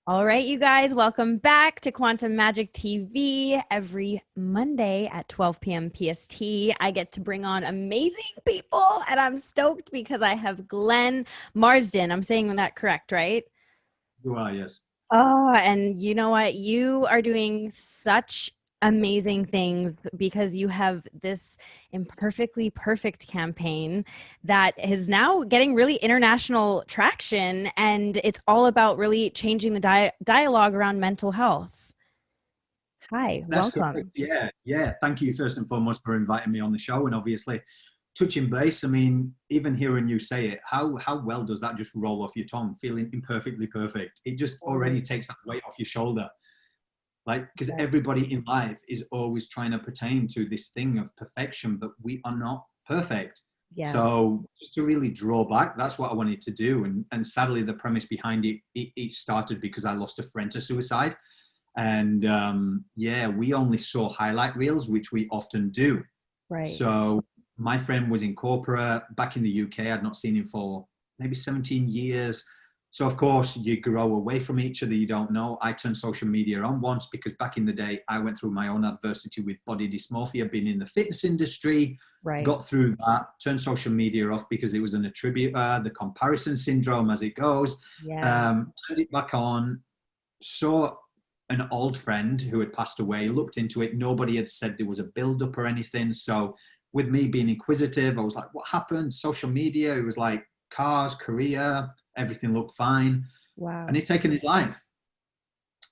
All right, you guys, welcome back to Quantum Magic TV. Every Monday at 12 p.m. PST, I get to bring on amazing people, and I'm stoked because I have Glenn Marsden. I'm saying that correct, right? You are, yes. Oh, and you know what? You are doing such amazing things because you have this imperfectly perfect campaign that is now getting really international traction, and it's all about really changing the dialogue around mental health. Hi, That's correct. welcome. Yeah. Thank you first and foremost for inviting me on the show, and obviously touching base. I mean, even hearing you say it, how well does that just roll off your tongue? Feeling imperfectly perfect. It just already takes that weight off your shoulder. Like, because Yeah. everybody in life is always trying to pertain to this thing of perfection, but we are not perfect. Yes. So just to really draw back, that's what I wanted to do. And sadly, the premise behind it started because I lost a friend to suicide. And yeah, we only saw highlight reels, which we often do. Right. So my friend was in corporate back in the UK. I'd not seen him for maybe 17 years. So of course you grow away from each other. You don't know. I turned social media on once because back in the day I went through my own adversity with body dysmorphia, being in the fitness industry, Right. got through that, turned social media off because it was an attributor, the comparison syndrome as it goes. Yeah. Turned it back on, saw an old friend who had passed away, looked into it. Nobody had said there was a build up or anything. So, with me being inquisitive, I was like, what happened? Social media. It was like cars, career, everything looked fine. And Wow. he'd taken his life.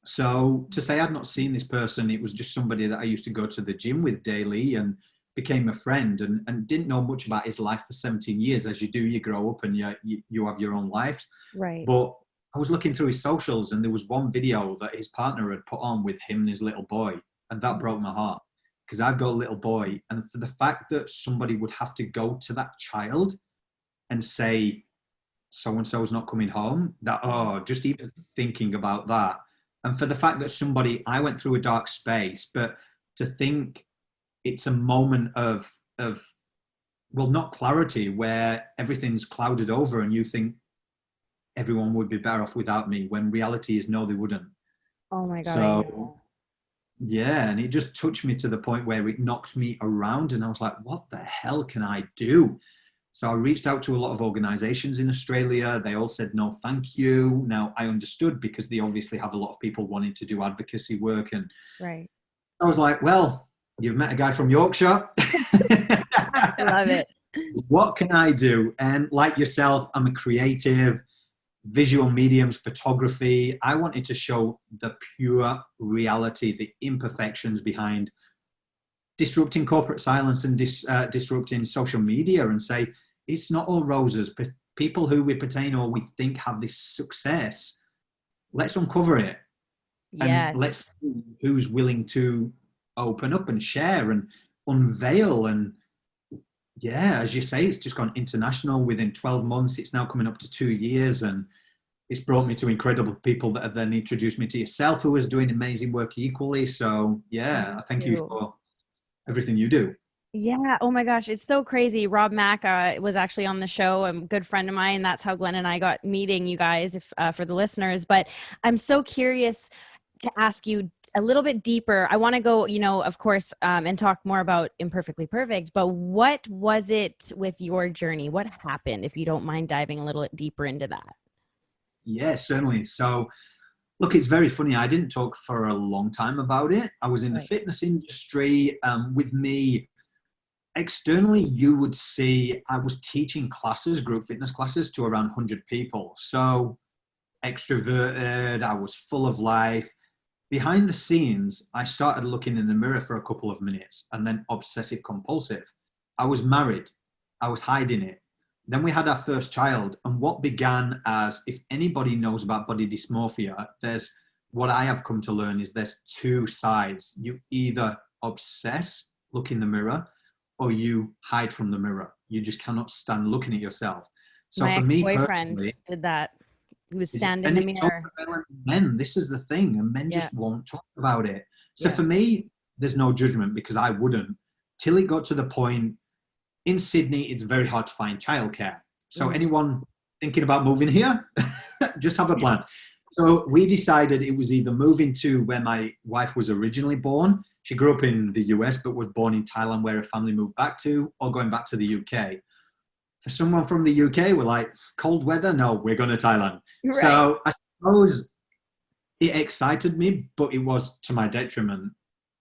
So, to say I'd not seen this person, it was just somebody that I used to go to the gym with daily and became a friend and didn't know much about his life for 17 years. As you do, you grow up and you have your own life. Right. But I was looking through his socials and there was one video that his partner had put on with him and his little boy. And that Mhm. broke my heart because I've got a little boy. And for the fact that somebody would have to go to that child and say, so and so's not coming home, that, oh, just even thinking about that. And for the fact that I went through a dark space, but to think it's a moment of, well, not clarity where everything's clouded over and you think, everyone would be better off without me when reality is no, they wouldn't. Oh my God, I So know. yeah, and it just touched me to the point where it knocked me around and I was like, what the hell can I do? So I reached out to a lot of organizations in Australia. They all said no thank you. Now I understood because they obviously have a lot of people wanting to do advocacy work, and Right. I was like, well, you've met a guy from Yorkshire. I love it. What can I do? And like yourself, I'm a creative, visual mediums, photography. I wanted to show the pure reality, the imperfections behind disrupting corporate silence and disrupting social media, and say it's not all roses. But people who we pertain or we think have this success, let's uncover it and Yes. let's see who's willing to open up and share and unveil. And yeah, as you say, it's just gone international within 12 months. It's now coming up to 2 years, and it's brought me to incredible people that have then introduced me to yourself, who is doing amazing work equally. So yeah, Thank I thank you you. for everything you do. Yeah. Oh my gosh. It's so crazy. Rob Mack was actually on the show, a good friend of mine. That's how Glenn and I got meeting, you guys, if for the listeners. But I'm so curious to ask you a little bit deeper. I want to go, of course, and talk more about Imperfectly Perfect. But what was it with your journey? What happened, if you don't mind diving a little deeper into that? Yeah, certainly. So look, it's very funny. I didn't talk for a long time about it. I was in the Right. fitness industry. With me, externally, you would see I was teaching classes, group fitness classes, to around 100 people. So extroverted, I was full of life. Behind the scenes, I started looking in the mirror for a couple of minutes and then obsessive compulsive. I was married, I was hiding it. Then we had our first child, and what began as, if anybody knows about body dysmorphia, there's what I have come to learn is there's two sides. You either obsess, look in the mirror, or you hide from the mirror. You just cannot stand looking at yourself. So My for me ex-boyfriend personally, did that. He would is, stand in and the it's so mirror. prevalent in men. This is the thing, and men Yeah. just won't talk about it. So Yeah. for me, there's no judgment because I wouldn't. Till it got to the point in Sydney, it's very hard to find childcare. So Mm. anyone thinking about moving here, just have a plan. So we decided it was either moving to where my wife was originally born. She grew up in the US, but was born in Thailand, where her family moved back to, or going back to the UK. For someone from the UK, we're like, cold weather? No, we're going to Thailand. Right. So I suppose it excited me, but it was to my detriment.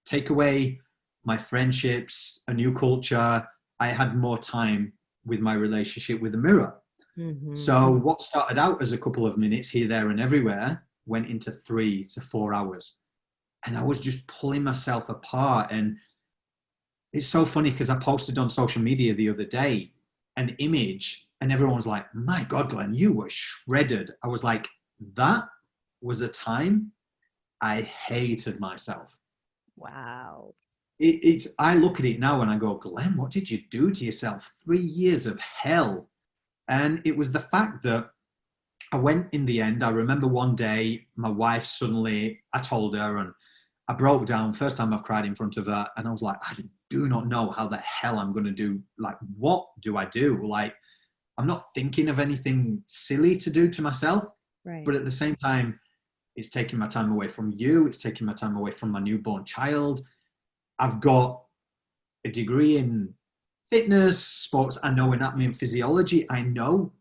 Take away my friendships, a new culture. I had more time with my relationship with the mirror. Mm-hmm. So what started out as a couple of minutes here, there, and everywhere went into 3 to 4 hours. And I was just pulling myself apart. And it's so funny because I posted on social media the other day an image, and everyone's like, my God, Glenn, you were shredded. I was like, that was a time I hated myself. Wow. I look at it now and I go, Glenn, what did you do to yourself? 3 years of hell. And it was the fact that I went in the end. I remember one day my wife suddenly, I told her and I broke down. First time I've cried in front of her. And I was like, I do not know how the hell I'm going to do. Like, what do I do? Like, I'm not thinking of anything silly to do to myself. Right. But at the same time, it's taking my time away from you. It's taking my time away from my newborn child. I've got a degree in fitness, sports. I know anatomy and physiology. I know.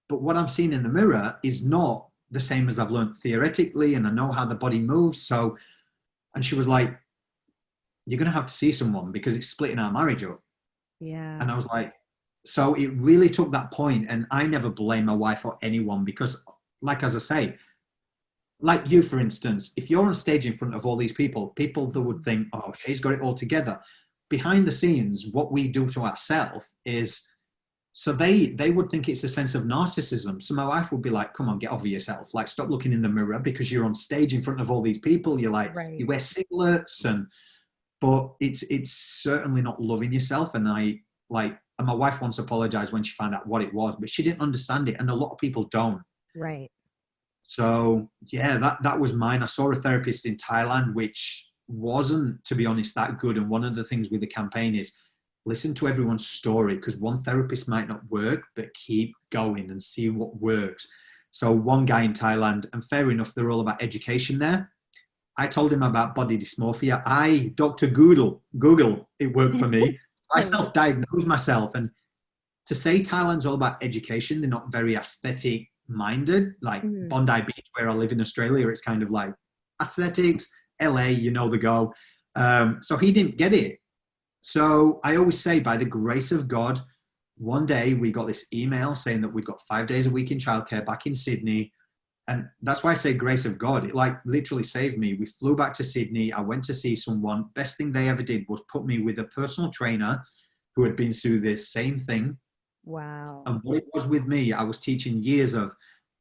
But what I'm seeing in the mirror is not the same as I've learned theoretically, and I know how the body moves. So, and she was like, you're going to have to see someone because it's splitting our marriage up. Yeah. And I was like, so it really took that point. And I never blame my wife or anyone because, like, as I say, like you, for instance, if you're on stage in front of all these people that would think, oh, she's got it all together. Behind the scenes, what we do to ourselves is, so they would think it's a sense of narcissism. So my wife would be like, come on, get over yourself. Like, stop looking in the mirror because you're on stage in front of all these people. You're like, Right. you wear singlets but it's certainly not loving yourself. And and my wife once apologized when she found out what it was, but she didn't understand it. And a lot of people don't. Right. So yeah, that was mine. I saw a therapist in Thailand, which wasn't, to be honest, that good. And one of the things with the campaign is listen to everyone's story because one therapist might not work, but keep going and see what works. So one guy in Thailand, and fair enough, they're all about education there. I told him about body dysmorphia. Dr. Google, it worked for me. I self-diagnosed myself. And to say Thailand's all about education, they're not very aesthetic minded. Like Bondi Beach, where I live in Australia, it's kind of like aesthetics. LA, you know the go. So he didn't get it. So I always say, by the grace of God, one day we got this email saying that we've got 5 days a week in childcare back in Sydney. And that's why I say grace of God. It like literally saved me. We flew back to Sydney. I went to see someone. Best thing they ever did was put me with a personal trainer who had been through this same thing. Wow. And what it was with me, I was teaching years of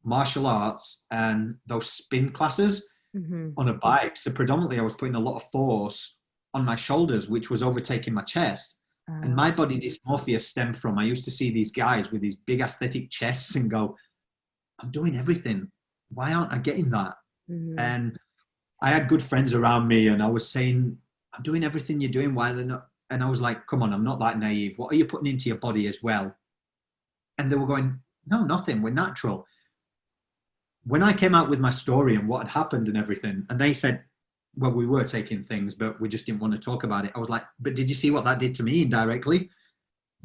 martial arts and those spin classes on a bike. So predominantly I was putting a lot of force on my shoulders, which was overtaking my chest. And my body dysmorphia stemmed from, I used to see these guys with these big aesthetic chests and go, I'm doing everything. Why aren't I getting that? And I had good friends around me and I was saying, I'm doing everything you're doing. Why are they not? And I was like, come on, I'm not that naive. What are you putting into your body as well? And they were going, no, nothing. We're natural. When I came out with my story and what had happened and everything, and they said, well, we were taking things, but we just didn't want to talk about it. I was like, but did you see what that did to me indirectly?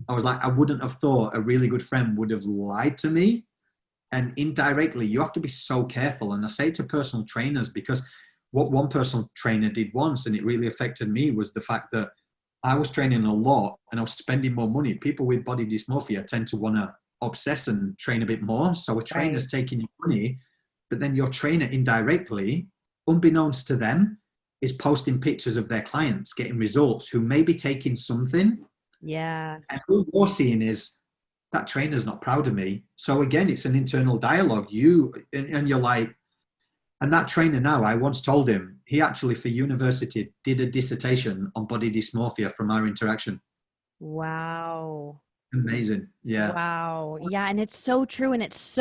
I was like, I wouldn't have thought a really good friend would have lied to me. And indirectly, you have to be so careful. And I say to personal trainers, because what one personal trainer did once, and it really affected me, was the fact that I was training a lot and I was spending more money. People with body dysmorphia tend to want to obsess and train a bit more. So a trainer's taking your money, but then your trainer indirectly, unbeknownst to them, is posting pictures of their clients getting results who may be taking something. Yeah. And all you're seeing is that trainer's not proud of me. So again, it's an internal dialogue. And you're like, and that trainer now, I once told him, he actually for university did a dissertation on body dysmorphia from our interaction. Wow. Amazing. Yeah. Wow. Yeah. And it's so true. And it's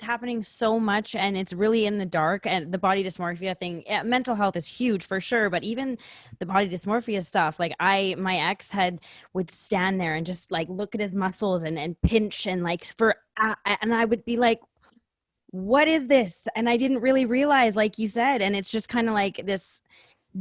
happening so much and it's really in the dark. And the body dysmorphia thing, mental health is huge for sure. But even the body dysmorphia stuff, like my ex would stand there and just like look at his muscles and pinch and like and I would be like, what is this? And I didn't really realize, like you said, and it's just kind of like this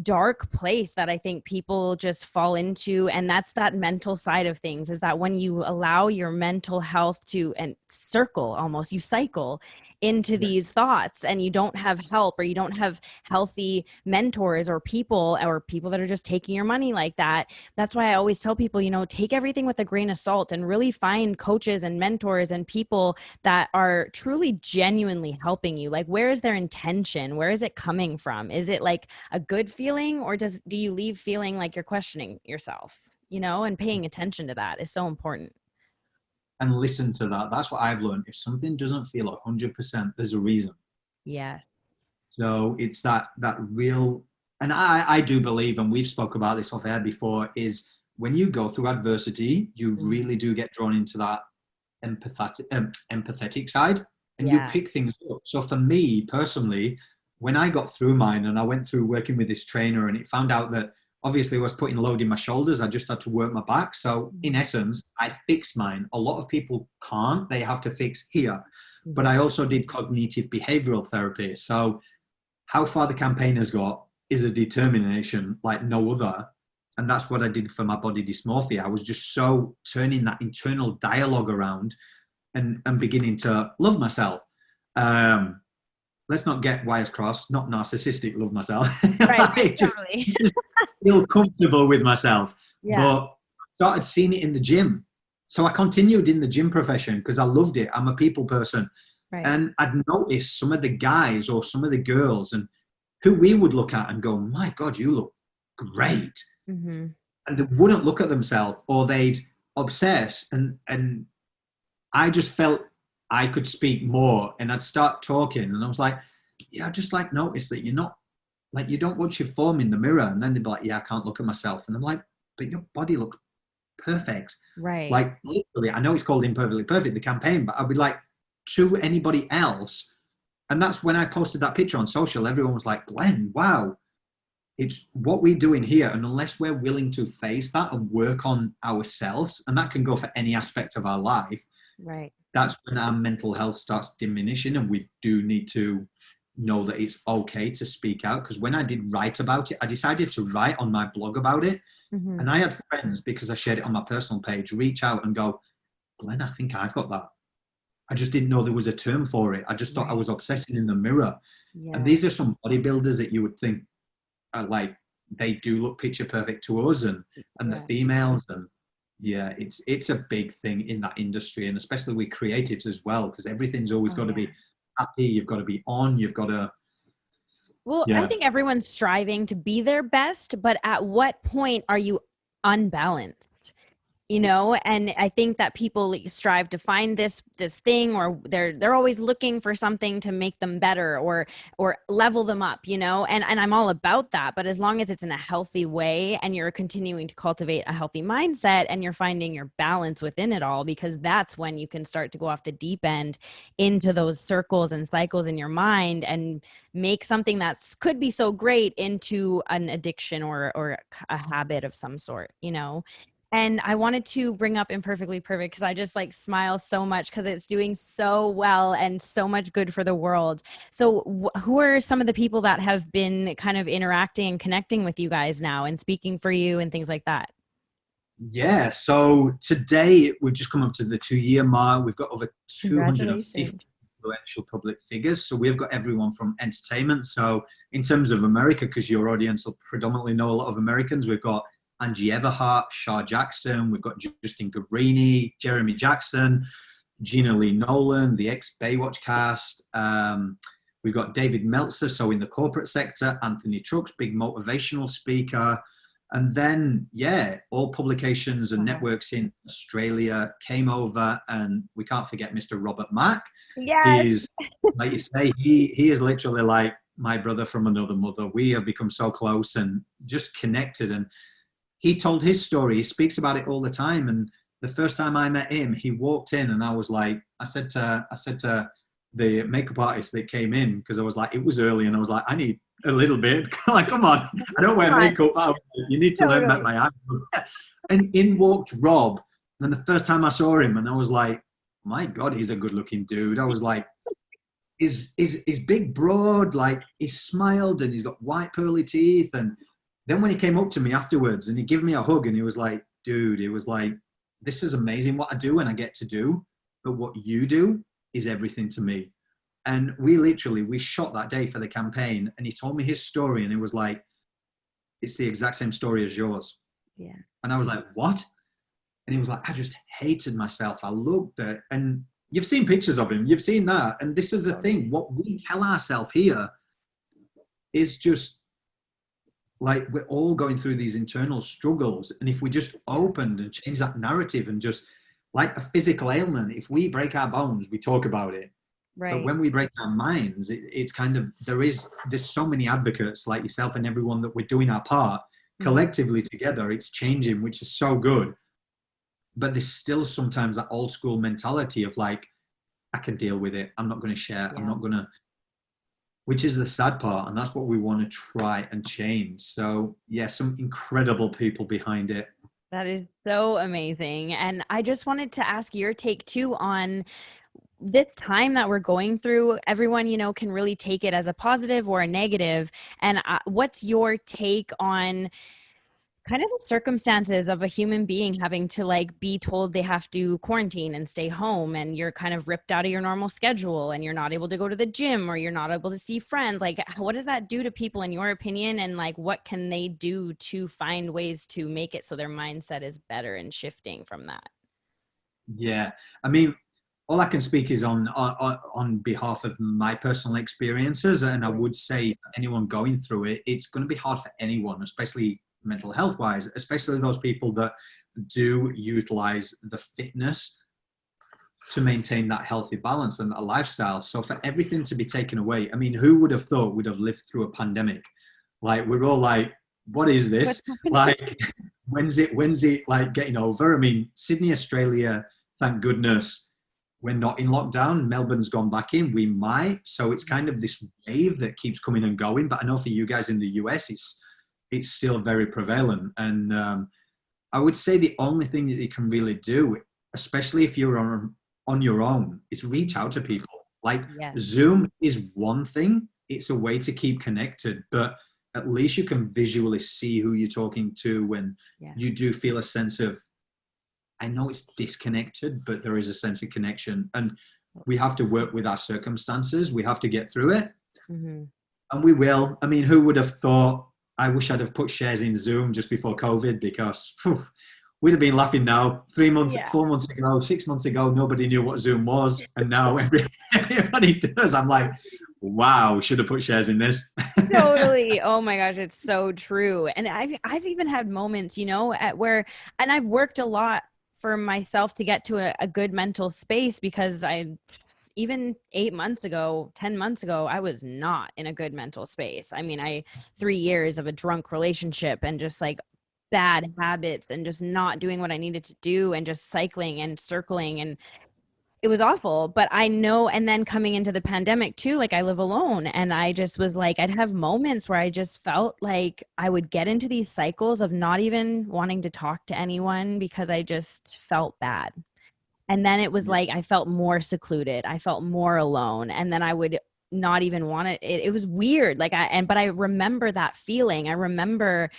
dark place that I think people just fall into. And that's that mental side of things, is that when you allow your mental health to and circle, almost you cycle into Yeah. these thoughts, and you don't have help, or you don't have healthy mentors or people that are just taking your money like that. That's why I always tell people, take everything with a grain of salt and really find coaches and mentors and people that are truly genuinely helping you. Like, where is their intention? Where is it coming from? Is it like a good feeling, or do you leave feeling like you're questioning yourself? And paying attention to that is so important. And listen to that. That's what I've learned. If something doesn't feel 100%, there's a reason. Yes. So it's that real, and I do believe, and we've spoke about this off air before, is when you go through adversity, you really do get drawn into that empathetic side, and you Yeah. pick things up. So for me personally, when I got through mine and I went through working with this trainer, and it found out that obviously I was putting load in my shoulders, I just had to work my back. So in essence, I fixed mine. A lot of people can't, they have to fix here. But I also did cognitive behavioral therapy. So how far the campaign has got is a determination like no other. And that's what I did for my body dysmorphia. I was just so turning that internal dialogue around and beginning to love myself. Let's not get wires crossed, not narcissistic, love myself. Right. just, Totally. just feel comfortable with myself. Yeah. But started seeing it in the gym. So I continued in the gym profession because I loved it. I'm a people person. Right. And I'd noticed some of the guys or some of the girls and who we would look at and go, my God, you look great. Mm-hmm. And they wouldn't look at themselves, or they'd obsess. And I just felt I could speak more, and I'd start talking. And I was like, yeah, I just like notice that you're not, like, you don't watch your form in the mirror. And then they'd be like, yeah, I can't look at myself. And I'm like, but your body looks perfect. Right. Like, literally, I know it's called Imperfectly Perfect, the campaign, but I'd be like, to anybody else. And that's when I posted that picture on social, everyone was like, Glenn, wow, it's what we're doing here. And unless we're willing to face that and work on ourselves, and that can go for any aspect of our life, Right. that's when our mental health starts diminishing. And we do need to know that it's okay to speak out. Because when I did write about it, I decided to write on my blog about it. Mm-hmm. And I had friends, because I shared it on my personal page, reach out and go, Glenn, I think I've got that. I just didn't know there was a term for it. I just thought I was obsessing in the mirror. Yeah. And these are some bodybuilders that you would think are like, they do look picture perfect to us, and the females. And yeah, it's a big thing in that industry, and especially with creatives as well, because everything's always got to be happy. You've got to be on. You've got to. Well, I think everyone's striving to be their best, but at what point are you unbalanced? And I think that people strive to find this thing, or they're always looking for something to make them better or level them up, and I'm all about that. But as long as it's in a healthy way, and you're continuing to cultivate a healthy mindset, and you're finding your balance within it all, because that's when you can start to go off the deep end into those circles and cycles in your mind, and make something that could be so great into an addiction or a habit of some sort, And I wanted to bring up Imperfectly Perfect because I just smile so much because it's doing so well and so much good for the world. So who are some of the people that have been kind of interacting and connecting with you guys now and speaking for you and things like that? Yeah. So today we've just come up to the 2-year mark. We've got over 250 influential public figures. So we've got everyone from entertainment. So in terms of America, because your audience will predominantly know a lot of Americans, we've got Angie Everhart, Shar Jackson, we've got Justin Cabrini, Jeremy Jackson, Gina Lee Nolan, the ex-Baywatch cast. We've got David Meltzer, so in the corporate sector, Anthony Trucks, big motivational speaker. And then, all publications and networks in Australia came over, and we can't forget Mr. Robert Mack. Yes. He's, like you say, he is literally like my brother from another mother. We have become so close and just connected. And he told his story. He speaks about it all the time. And the first time I met him, he walked in, and I was like, I said to the makeup artist that came in, because I was like, it was early, and I was like, I need a little bit. Like, come on, I don't wear makeup. You need to learn about my eyes. And in walked Rob. And the first time I saw him, and I was like, my God, he's a good looking dude. I was like, is big, broad, like he smiled and he's got white pearly teeth. And then when he came up to me afterwards and he gave me a hug and he was like, dude, it was like, this is amazing what I do and I get to do, but what you do is everything to me. And we shot that day for the campaign and he told me his story and it was like, it's the exact same story as yours. Yeah. And I was like, what? And he was like, I just hated myself. I looked at, and you've seen pictures of him, you've seen that. And this is the thing, what we tell ourselves here is just like, we're all going through these internal struggles. And if we just opened and changed that narrative and just like a physical ailment, if we break our bones, we talk about it. Right. But when we break our minds, it's kind of, there's so many advocates like yourself and everyone that we're doing our part collectively together. It's changing, which is so good. But there's still sometimes that old school mentality of like, I can deal with it. I'm not going to share. I'm not going to, which is the sad part. And that's what we want to try and change. So yeah, some incredible people behind it. That is so amazing. And I just wanted to ask your take too on this time that we're going through. Everyone, you know, can really take it as a positive or a negative. And what's your take on kind of the circumstances of a human being having to like be told they have to quarantine and stay home, and you're kind of ripped out of your normal schedule and you're not able to go to the gym or you're not able to see friends? Like, what does that do to people in your opinion? And like, what can they do to find ways to make it so their mindset is better and shifting from that? Yeah. I mean, all I can speak is on behalf of my personal experiences. And I would say anyone going through it, it's going to be hard for anyone, especially mental health wise, especially those people that do utilize the fitness to maintain that healthy balance and that lifestyle. So for everything to be taken away, I mean, who would have thought we'd have lived through a pandemic? Like, we're all like, what is this? Like, when's it like getting over? I mean, Sydney, Australia, thank goodness we're not in lockdown. Melbourne's gone back in. We might. So it's kind of this wave that keeps coming and going. But I know for you guys in the US, it's still very prevalent. And I would say the only thing that you can really do, especially if you're on your own, is reach out to people. Like, Zoom is one thing. It's a way to keep connected, but at least you can visually see who you're talking to, and you do feel a sense of, I know it's disconnected, but there is a sense of connection. And we have to work with our circumstances. We have to get through it. And we will. I mean, who would have thought? I wish I'd have put shares in Zoom just before COVID, because we'd have been laughing now. 3 months, 4 months ago, 6 months ago, nobody knew what Zoom was. And now everybody does. I'm like, wow, should have put shares in this. Totally. Oh my gosh, it's so true. And I've even had moments, you know, and I've worked a lot for myself to get to a good mental space, because even 8 months ago, 10 months ago, I was not in a good mental space. I mean, 3 years of a drunk relationship and just like bad habits and just not doing what I needed to do and just cycling and circling, and it was awful. But I know, and then coming into the pandemic too, like I live alone, and I just was like, I'd have moments where I just felt like I would get into these cycles of not even wanting to talk to anyone because I just felt bad. And then it was like, I felt more secluded. I felt more alone. And then I would not even want it. It was weird. Like but I remember that feeling. I remember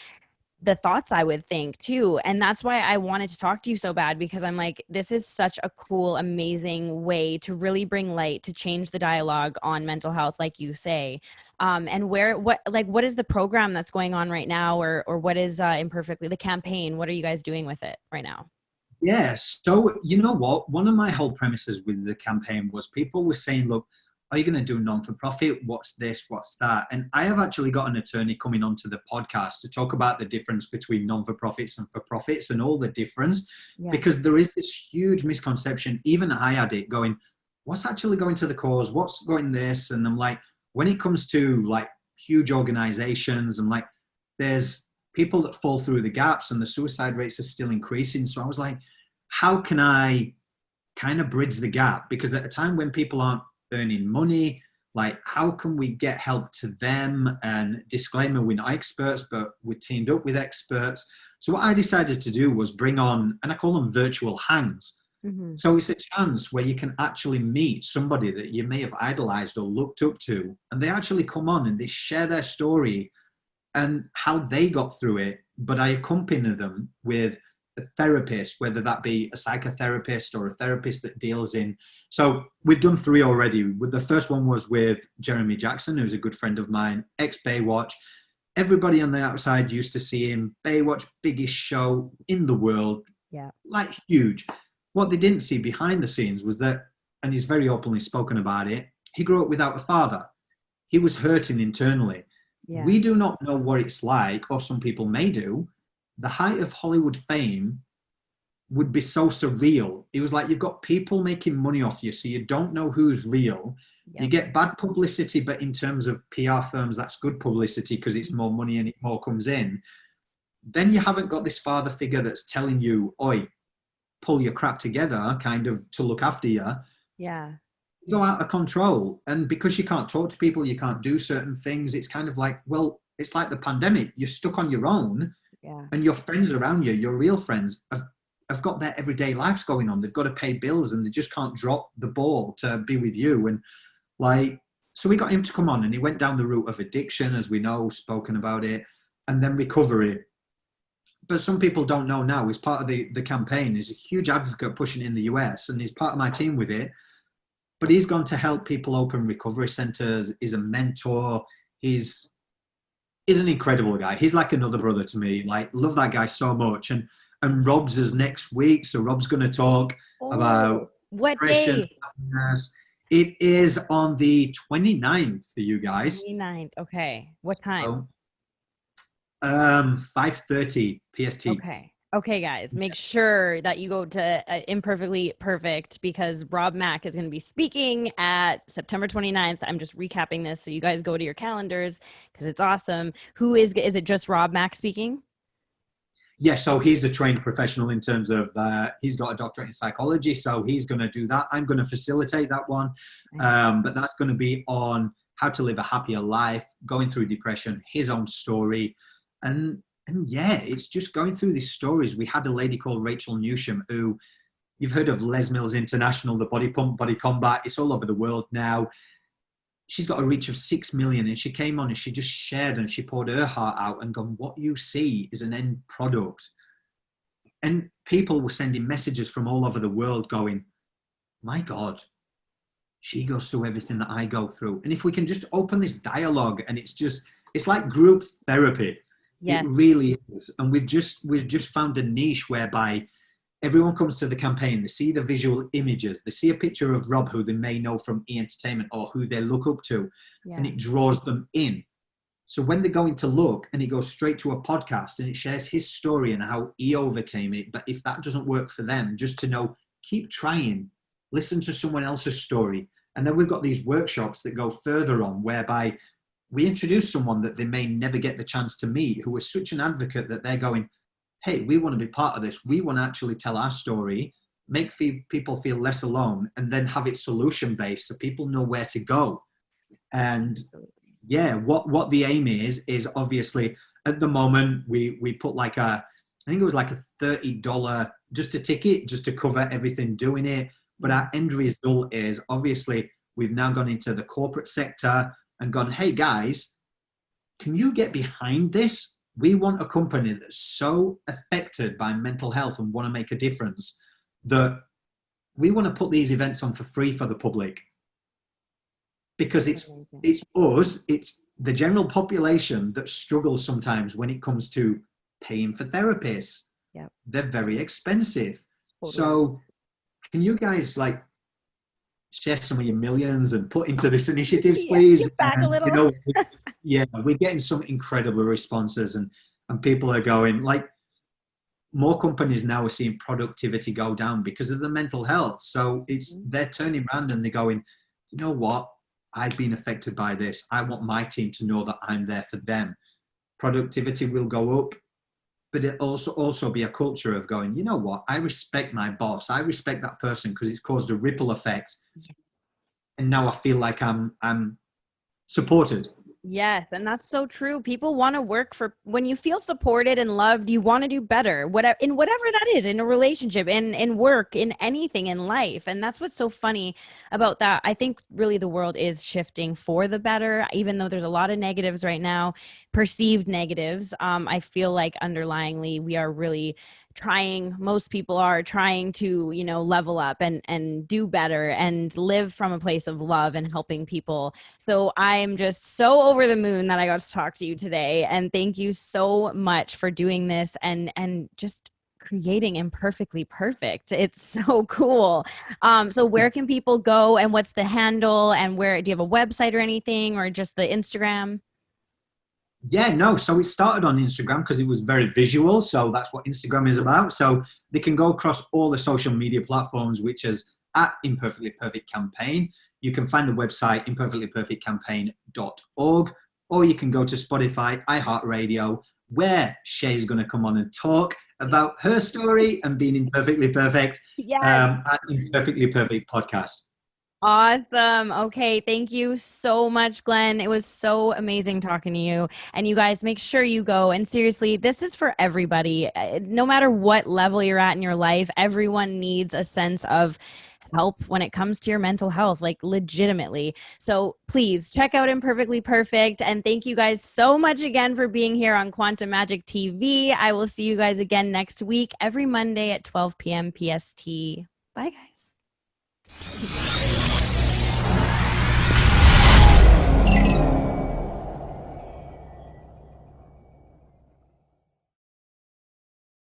the thoughts I would think too. And that's why I wanted to talk to you so bad, because I'm like, this is such a cool, amazing way to really bring light, to change the dialogue on mental health, like you say. And what is the program that's going on right now, or what is Imperfectly, the campaign? What are you guys doing with it right now? Yeah, so you know what? One of my whole premises with the campaign was people were saying, look, are you going to do non-for-profit? What's this? What's that? And I have actually got an attorney coming onto the podcast to talk about the difference between non-for-profits and for-profits and all the difference, because there is this huge misconception. Even I had it going, what's actually going to the cause? What's going this? And I'm like, when it comes to like huge organizations, I'm like, there's people that fall through the gaps and the suicide rates are still increasing. So I was like, how can I kind of bridge the gap? Because at a time when people aren't earning money, like how can we get help to them? And disclaimer, we're not experts, but we're teamed up with experts. So what I decided to do was bring on, and I call them virtual hangs. Hmm. So it's a chance where you can actually meet somebody that you may have idolized or looked up to, and they actually come on and they share their story and how they got through it. But I accompany them with a therapist, whether that be a psychotherapist or a therapist that deals in. So we've done 3 already. With the first one was with Jeremy Jackson, who's a good friend of mine, ex Baywatch. Everybody on the outside used to see him. Baywatch, biggest show in the world, Yeah. like huge. What they didn't see behind the scenes was that, and he's very openly spoken about it, he grew up without a father. He was hurting internally. Yeah. We do not know what it's like, or some people may do. The height of Hollywood fame would be so surreal. It was like you've got people making money off you, so you don't know who's real. Yep. You get bad publicity, but in terms of PR firms, that's good publicity because it's more money and it more comes in. Then you haven't got this father figure that's telling you, oi, pull your crap together, kind of to look after you. Yeah. You go out of control. And because you can't talk to people, you can't do certain things. It's kind of like, well, it's like the pandemic. You're stuck on your own. Yeah. And your friends around you, your real friends, have got their everyday lives going on. They've got to pay bills and they just can't drop the ball to be with you. And like, so we got him to come on, and he went down the route of addiction, as we know, spoken about it, and then recovery. But some people don't know now. He's part of the campaign. He's a huge advocate pushing it in the US, and he's part of my team with it. But he's gone to help people open recovery centers. He's a mentor. He's an incredible guy. He's like another brother to me. Like, love that guy so much. And Rob's is next week, so Rob's going to talk about what depression, day? happiness. It is on the 29th for you guys. 29th. Okay. What time? 5:30 PST. Okay, guys, make sure that you go to Imperfectly Perfect, because Rob Mack is going to be speaking at September 29th. I'm just recapping this so you guys go to your calendars because it's awesome. Who is it just Rob Mack speaking? Yeah, so he's a trained professional in terms of, he's got a doctorate in psychology, so he's going to do that. I'm going to facilitate that one, but that's going to be on how to live a happier life, going through depression, his own story, and yeah, it's just going through these stories. We had a lady called Rachel Newsham, who, you've heard of Les Mills International, the Body Pump, Body Combat. It's all over the world now. She's got a reach of 6 million, and she came on and she just shared and she poured her heart out and gone, what you see is an end product. And people were sending messages from all over the world going, my God, she goes through everything that I go through. And if we can just open this dialogue, and it's like group therapy. Yes. It really is. And we've just found a niche whereby everyone comes to the campaign, they see the visual images, they see a picture of Rob, who they may know from E! Entertainment or who they look up to, and it draws them in. So when they're going to look, and it goes straight to a podcast and it shares his story and how he overcame it. But if that doesn't work for them, just to know, keep trying, listen to someone else's story. And then we've got these workshops that go further on, whereby we introduce someone that they may never get the chance to meet, who is such an advocate that they're going, hey, we want to be part of this. We want to actually tell our story, make people feel less alone, and then have it solution-based so people know where to go. And yeah, what the aim is obviously, at the moment, we put like I think it was like a $30 just a ticket, just to cover everything doing it. But our end result is, obviously, we've now gone into the corporate sector and gone, hey guys, can you get behind this? We want a company that's so affected by mental health and want to make a difference that we want to put these events on for free for the public. Because it's us, it's the general population that struggles sometimes when it comes to paying for therapists. Yep. They're very expensive. Totally. So can you guys like share some of your millions and put into this initiatives, please? Give back a little. You know, yeah, we're getting some incredible responses, and people are going, like, more companies now are seeing productivity go down because of the mental health. So they're turning around and they're going, you know what? I've been affected by this. I want my team to know that I'm there for them. Productivity will go up, but it also be a culture of going, you know what? I respect my boss. I respect that person because it's caused a ripple effect. And now I feel like I'm supported. Yes, and that's so true. People want to work for when you feel supported and loved, you want to do better. Whatever that is, in a relationship, in work, in anything in life. And that's what's so funny about that. I think really the world is shifting for the better, even though there's a lot of negatives right now, perceived negatives. I feel like underlyingly we are really trying, most people are trying to, level up and do better and live from a place of love and helping people. So I'm just so over the moon that I got to talk to you today. And thank you so much for doing this and just creating Imperfectly Perfect. It's so cool. So where can people go, and what's the handle, and where do you have a website or anything, or just the Instagram? Yeah, no. So it started on Instagram because it was very visual. So that's what Instagram is about. So they can go across all the social media platforms, which is at Imperfectly Perfect Campaign. You can find the website imperfectlyperfectcampaign.org, or you can go to Spotify, iHeartRadio, where Shay's going to come on and talk about her story and being imperfectly perfect Yes. at Imperfectly Perfect Podcast. Awesome. Okay. Thank you so much, Glenn. It was so amazing talking to you. And you guys, make sure you go. And seriously, this is for everybody. No matter what level you're at in your life, everyone needs a sense of help when it comes to your mental health, like legitimately. So please check out Imperfectly Perfect. And thank you guys so much again for being here on Quantum Magic TV. I will see you guys again next week, every Monday at 12 p.m. PST. Bye, guys.